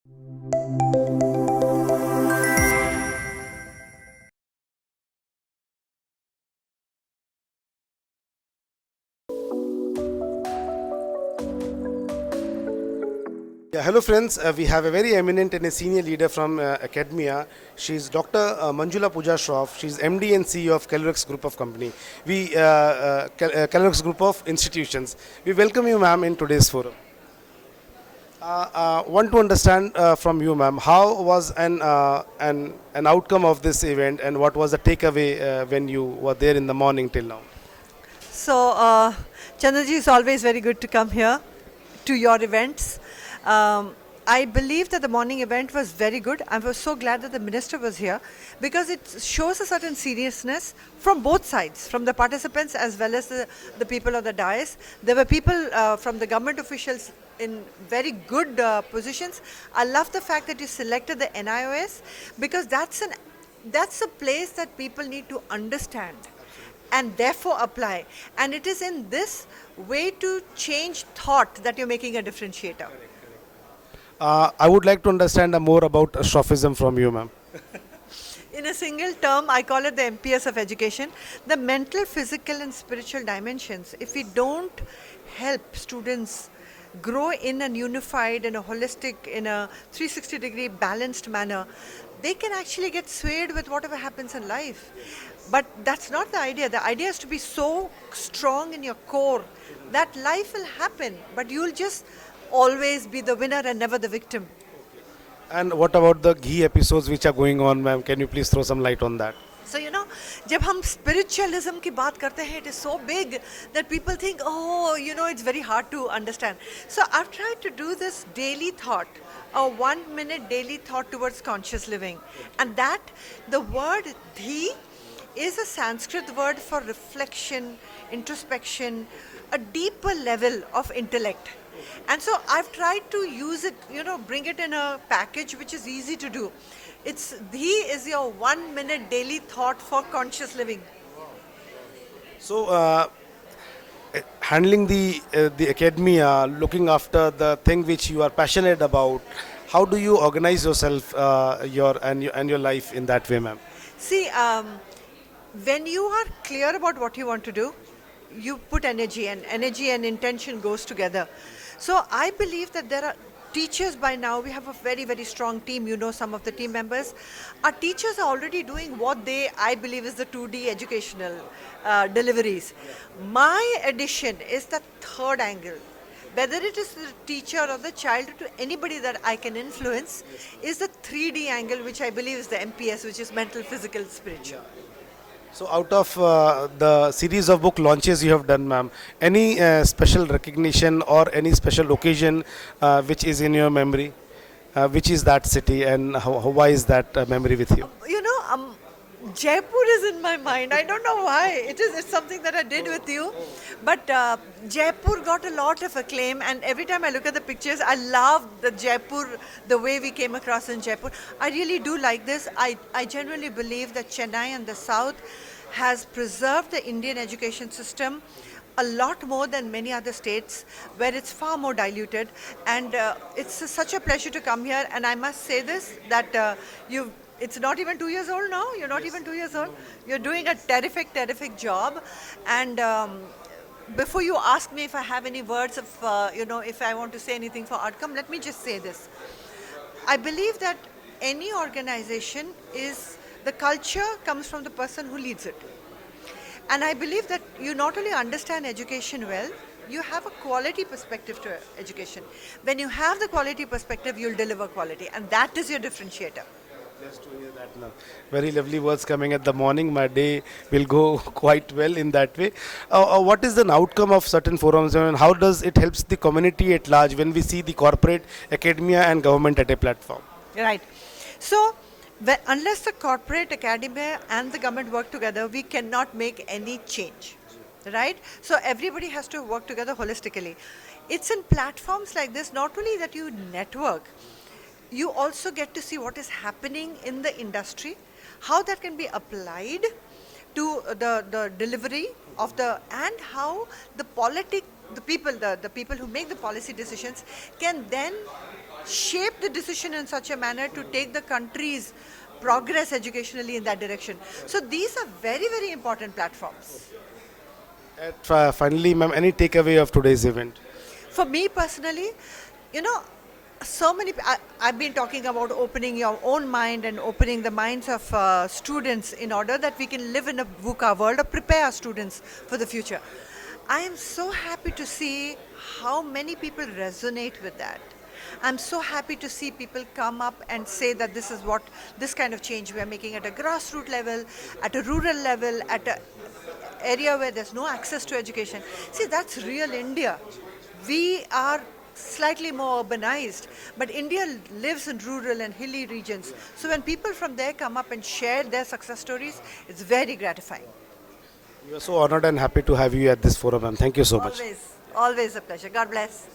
Yeah, hello friends. We have a very eminent and a senior leader from academia. She's Dr. Manjula Pooja Shroff. She's MD and CEO of Kalorex Group of Company. Kalorex Group of Institutions. We welcome you, ma'am, in today's forum. Want to understand from you, ma'am, how was an outcome of this event, and what was the takeaway when you were there in the morning till now? So, Chandraji, it's always very good to come here to your events. I believe that the morning event was very good. I was so glad that the minister was here because it shows a certain seriousness from both sides, from the participants as well as the people of the dais. There were people from the government officials in very good positions. I love the fact that you selected the NIOS because that's a place that people need to understand and therefore apply. And it is in this way to change thought that you're making a differentiator. I would like to understand more about Shroffism from you, ma'am. In a single term, I call it the MPS of education. The mental, physical, and spiritual dimensions. If we don't help students grow in a unified, in a holistic, in a 360-degree balanced manner, they can actually get swayed with whatever happens in life. But that's not the idea. The idea is to be so strong in your core that life will happen, but you'll just always be the winner and never the victim. And what about the ghee episodes which are going on, ma'am? Can you please throw some light on that? So, जब हम spiritualism की बात करते हैं, it is so big that people think, oh, it's very hard to understand. So I've tried to do this daily thought, a 1 minute daily thought towards conscious living. And that, the word dhi is a Sanskrit word for reflection, introspection, a deeper level of intellect. And so I've tried to use it, bring it in a package which is easy to do. Dhi is your 1 minute daily thought for conscious living. So, handling the academia, looking after the thing which you are passionate about, how do you organize yourself, your life in that way, ma'am? See, when you are clear about what you want to do, you put energy and intention goes together. So I believe that there are teachers by now. We have a very, very strong team. Some of the team members. Our teachers are already doing what I believe is the 2D educational deliveries. My addition is the third angle. Whether it is the teacher or the child, to anybody that I can influence, is the 3D angle, which I believe is the MPS, which is mental, physical, spiritual. So, out of the series of book launches you have done, ma'am, any special recognition or any special occasion which is in your memory? Which is that city, and why is that memory with you? Jaipur is in my mind. I don't know why. It's something that I did with you. But Jaipur got a lot of acclaim, and every time I look at the pictures, I love the Jaipur, the way we came across in Jaipur. I really do like this. I genuinely believe that Chennai and the South has preserved the Indian education system a lot more than many other states, where it's far more diluted. And it's such a pleasure to come here. And I must say this, that it's not even 2 years old now. You're not even 2 years old. You're doing a terrific, terrific job. And before you ask me if I have any words of, if I want to say anything for ArdorComm, let me just say this. I believe that any organization the culture comes from the person who leads it. And I believe that you not only understand education well, you have a quality perspective to education. When you have the quality perspective, you'll deliver quality. And that is your differentiator. Just to hear that now. Very lovely words coming at the morning. My day will go quite well in that way. What is the outcome of certain forums, and how does it helps the community at large when we see the corporate, academia and government at a platform? Right. So, unless the corporate, academia and the government work together, we cannot make any change. Right? So everybody has to work together holistically. It's in platforms like this, not only that you network, you also get to see what is happening in the industry, how that can be applied to the delivery of and how the people who make the policy decisions can then shape the decision in such a manner to take the country's progress educationally in that direction. So these are very, very important platforms. Finally, ma'am, any takeaway of today's event? For me personally, you know, so many, I've been talking about opening your own mind and opening the minds of students in order that we can live in a VUCA world or prepare our students for the future. I am so happy to see how many people resonate with that. I'm so happy to see people come up and say that this is what, this kind of change we are making at a grassroots level, at a rural level, at a area where there's no access to education. See, that's real India. We are slightly more urbanized, but India lives in rural and hilly regions. So when people from there come up and share their success stories, it's very gratifying. We are so honored and happy to have you at this forum, ma'am. Thank you so much. Always, always a pleasure. God bless.